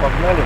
погнали.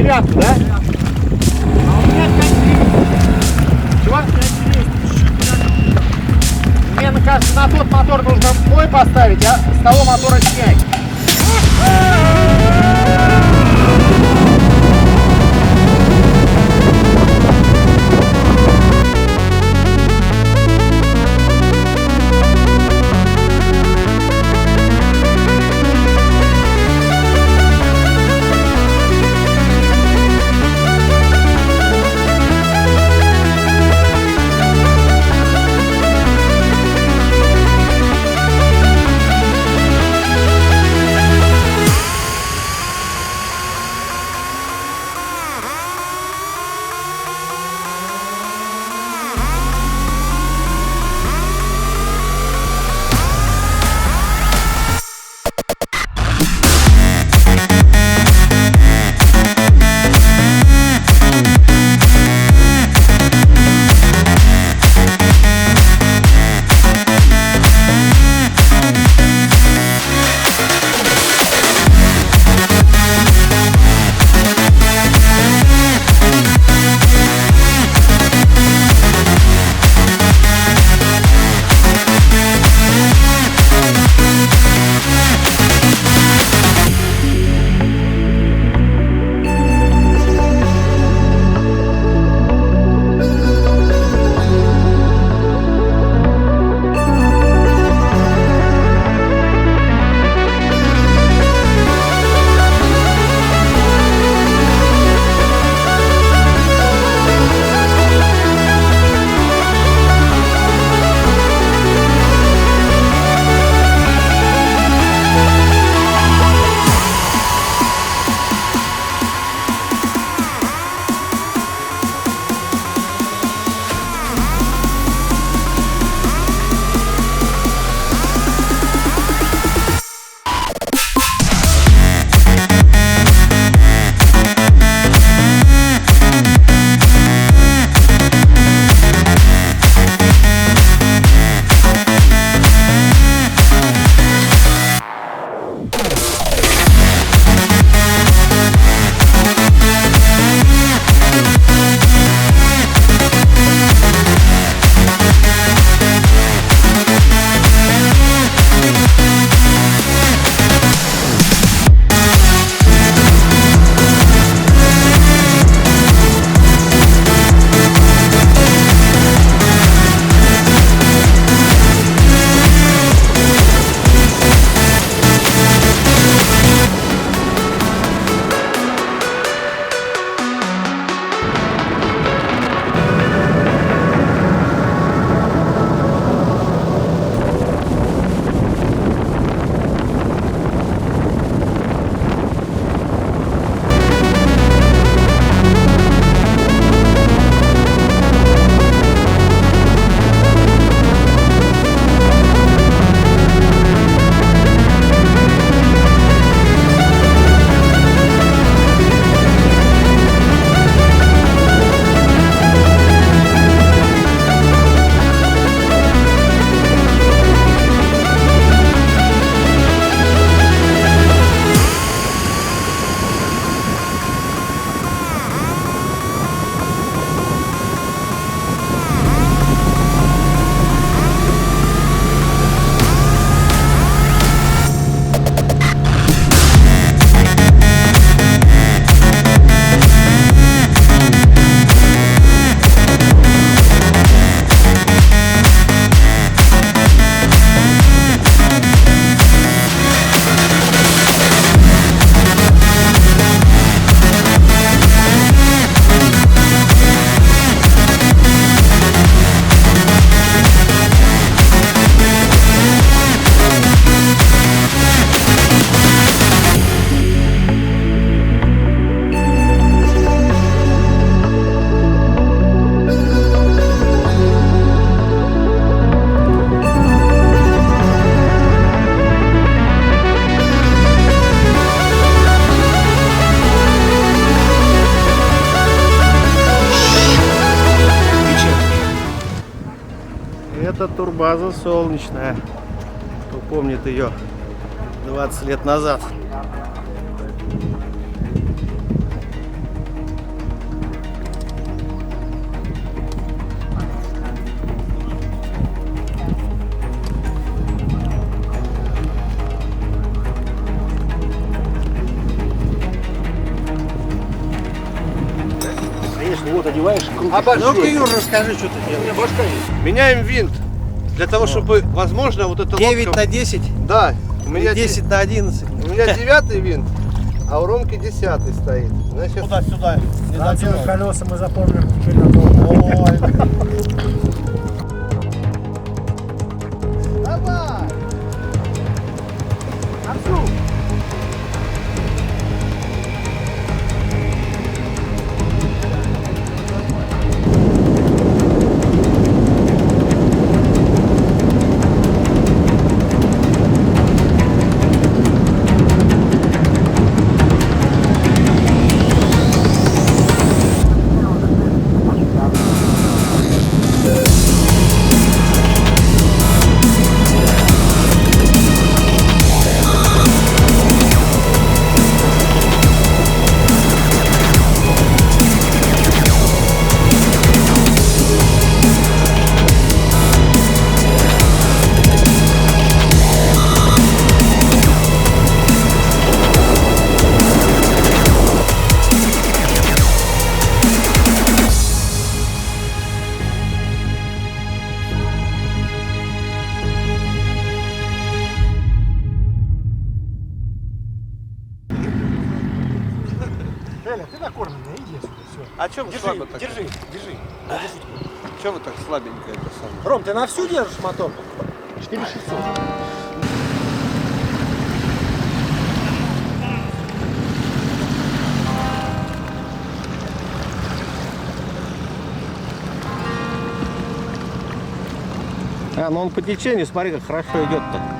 Девятку, да? А у меня 5 Чего? 5 Мне кажется, на тот мотор нужно мой поставить, а с того мотора снять. база солнечная. Кто помнит ее 20 лет назад. Вот одеваешь, крутишь. Ну-ка, Юр, расскажи, что ты делаешь. Башка есть. Меняем винт. Для того, чтобы, возможно, вот это 9 лодка... на 10, Да, у меня 10 на 11. У меня 9-й винт, а у Ромки 10-й стоит. Значит, Сюда. Надеюсь, колеса мы запомним теперь надолго. давай! Отцу! Эля, ты накормленная, иди сюда, все. А что вы слабо так? Держи. Что вы так слабенько это самое? Ром, ты на всю держишь мотор? 4600. А, ну он по течению, смотри, как хорошо идет-то.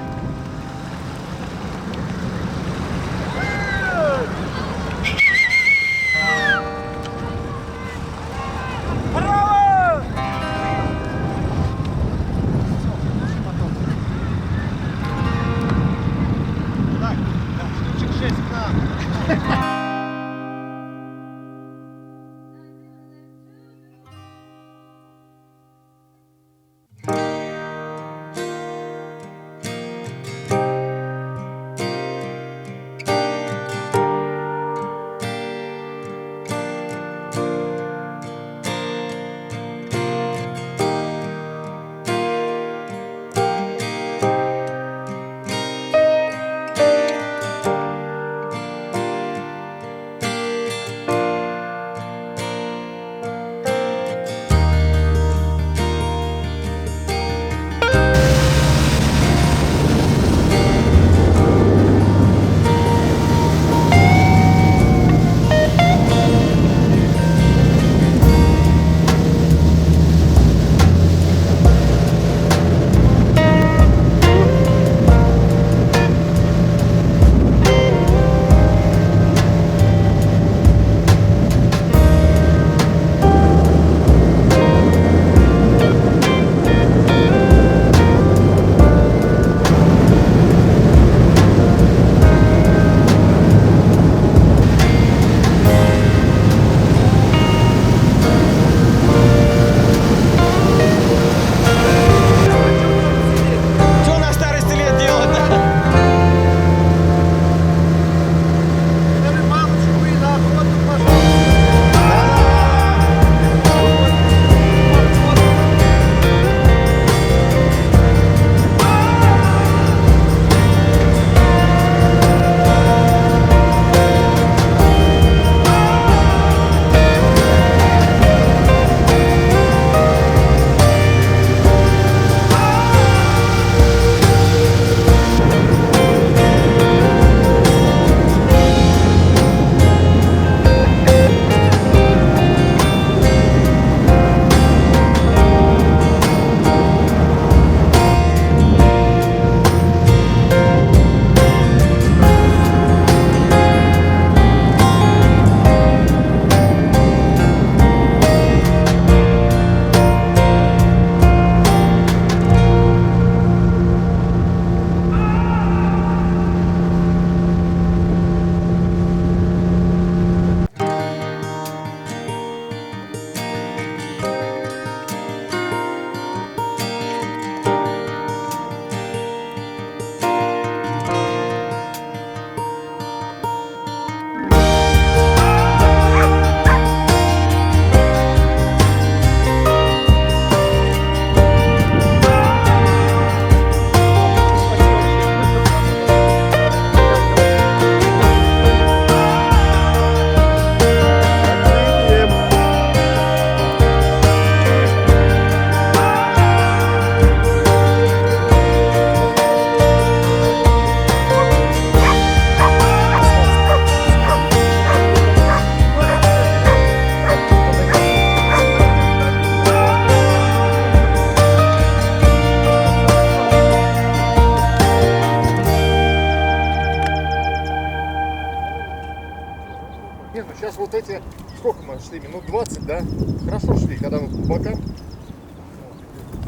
Сейчас вот эти, сколько мы шли, минут 20, да? Хорошо шли, когда мы по бокам.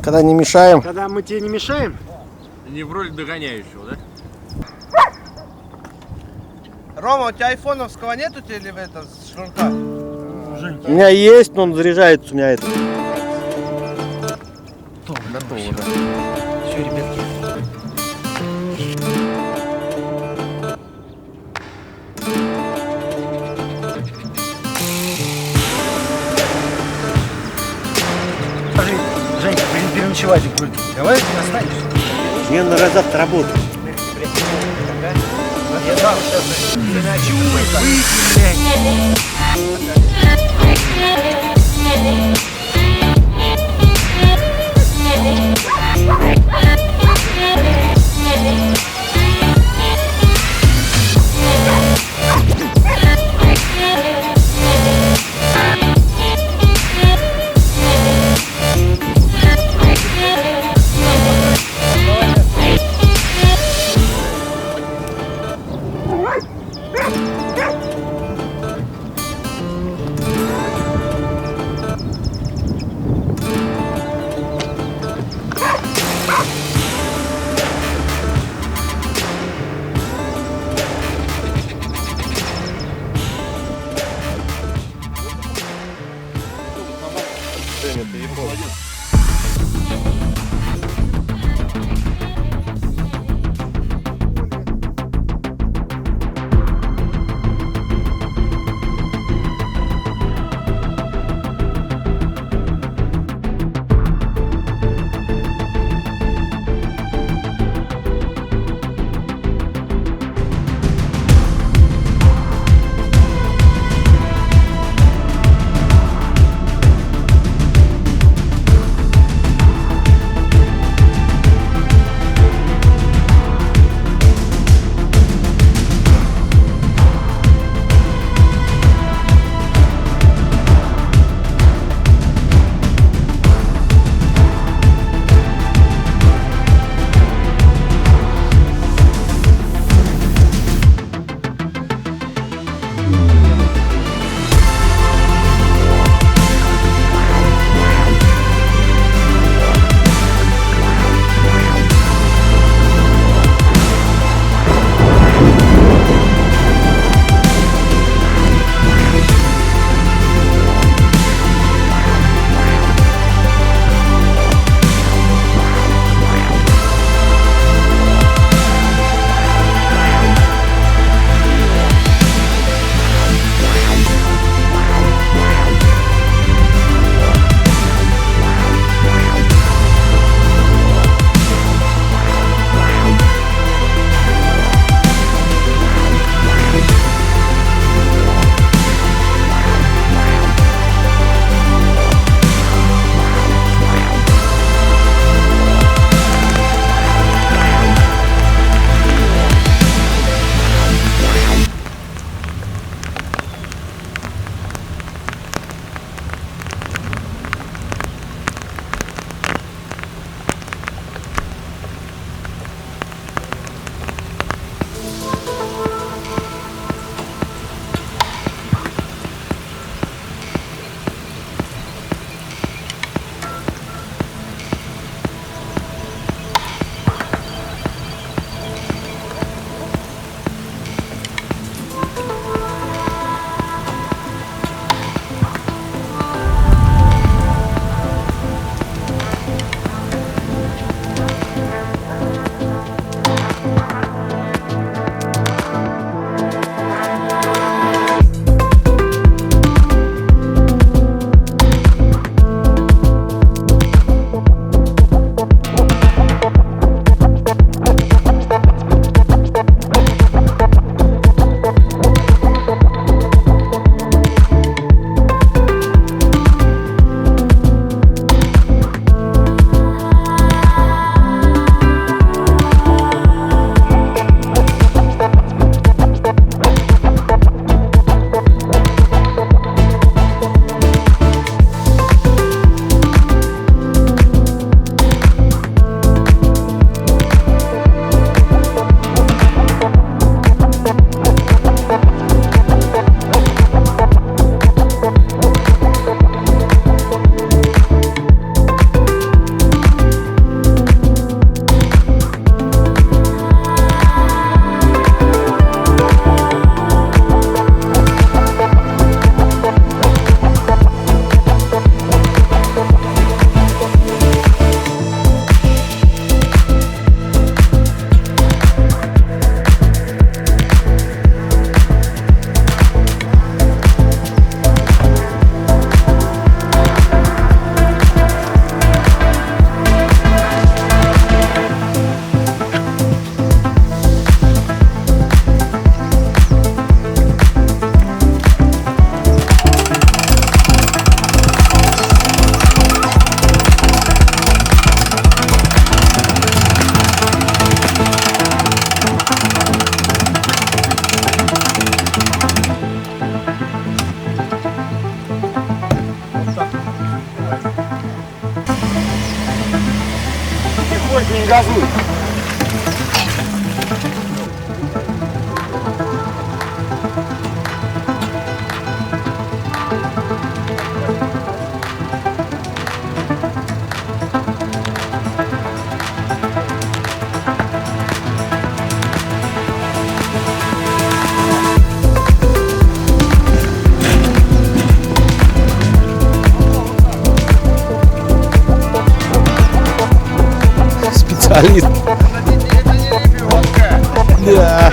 Когда не мешаем. Когда мы тебе не мешаем? Не в роли догоняющего, да? Рома, у тебя айфоновского нету или это шнурка? У меня есть, но он заряжается у меня это. Готово, да. Все, ребятки. Жень, переночевать будет. Давай ты останешься. Мне надо завтра работать. Я сам сейчас заночую. газуй. Специалист. Это не лебедка. Да.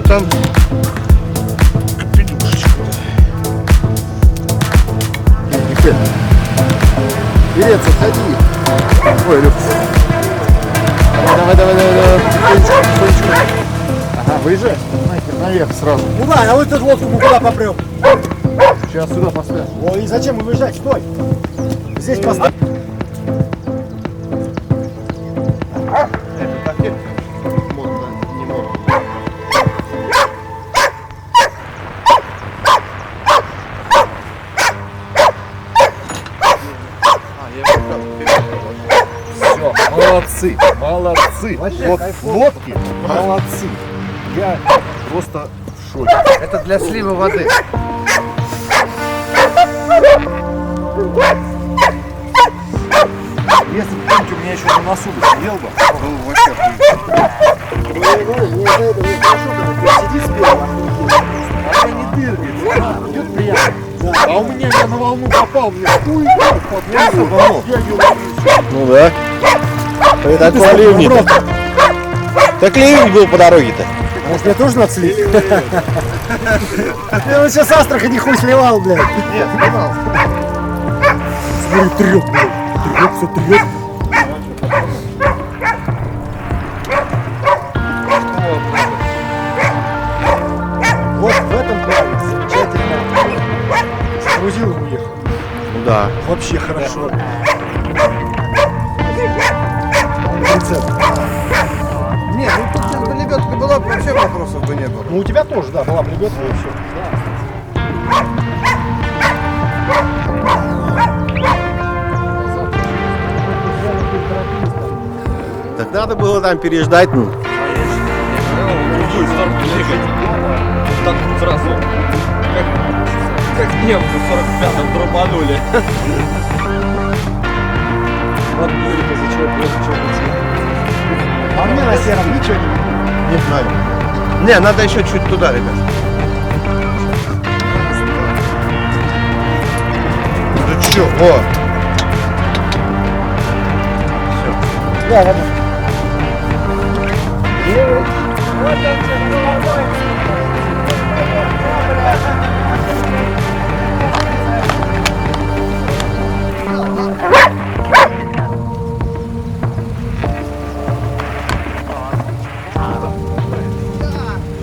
Там педушечка. Берец, отходи. Ой, Люк. Давай. Потихонечку. Ага, выезжай. Нахер, наверх сразу. Куда? А вот эту лодку мы куда попрем? Сейчас сюда поставь. Ой, и зачем мы выезжать? Стой! Здесь поставь. Это пакет. Модно, не модно. Все, молодцы. Вот лодки, молодцы. Я просто в шоке. Это для слива воды. Если бы кто-нибудь у меня еще на носу бы сидел бы, было бы вообще охуенно. Мне за это не хорошо, когда ты сидишь сперва. Она не дыргается, идет приятно. А у меня я на волну попал, мне хуй под волну. Я ее ловлю. Ну да. Это от ливня. Так ливень был по дороге-то. Может, мне тоже надо слить? Я вот сейчас Астрахани хуй сливал, блядь. Нет, снимал. Смотри, трёп, блядь. Трёп, все трёп. Вот в этом плане замечательно. Сгрузил и уехал. Ну да. Вообще хорошо. Рецепт. Не, ну тут сейчас бы лебедка была, вообще вопросов бы не было. Ну у тебя тоже, да, была бы лебедка и все. Так надо было там переждать. Ну. Так сразу. Как немцы в 45-м дробанули. Вот Юрика, за чего плохо, чего не. А мне на сером ничего не видно. Не знаю. Не, надо еще чуть туда, ребят. Ну чё, вот. Да, ладно.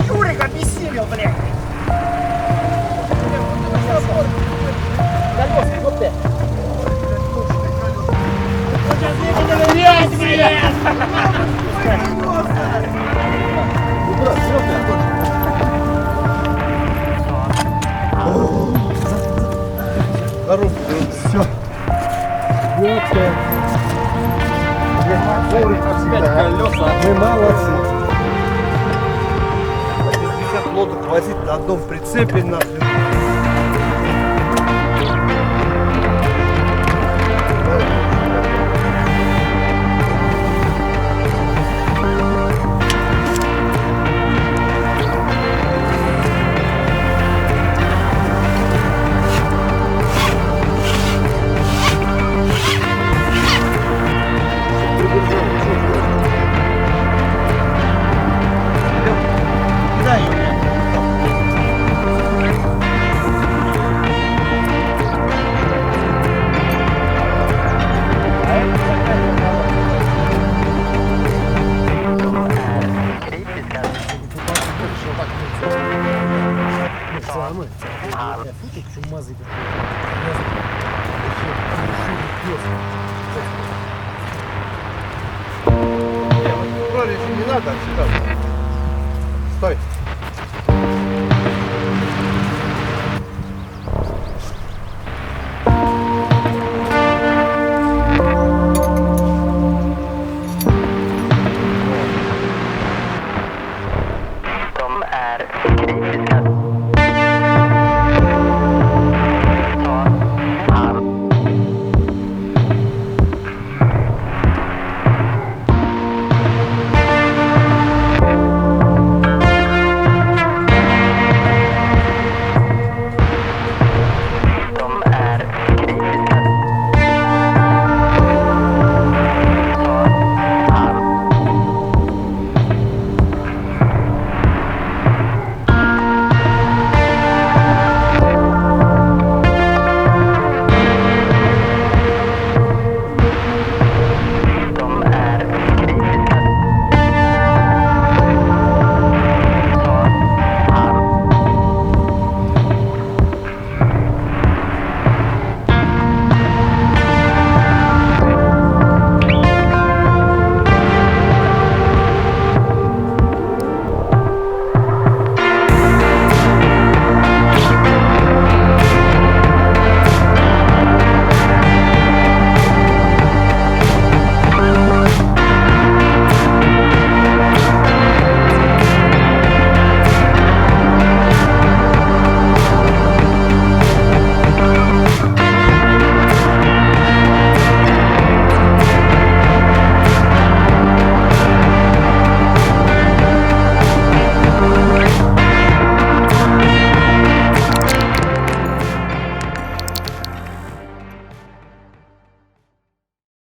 Юрик обессилел, блядь. Колеса, вот ты. Все. Мы молодцы. 50 лодок возить на одном прицепе нахрен. стороной. Фу, чумазый какой-то. Прорези не надо, сюда. Стой.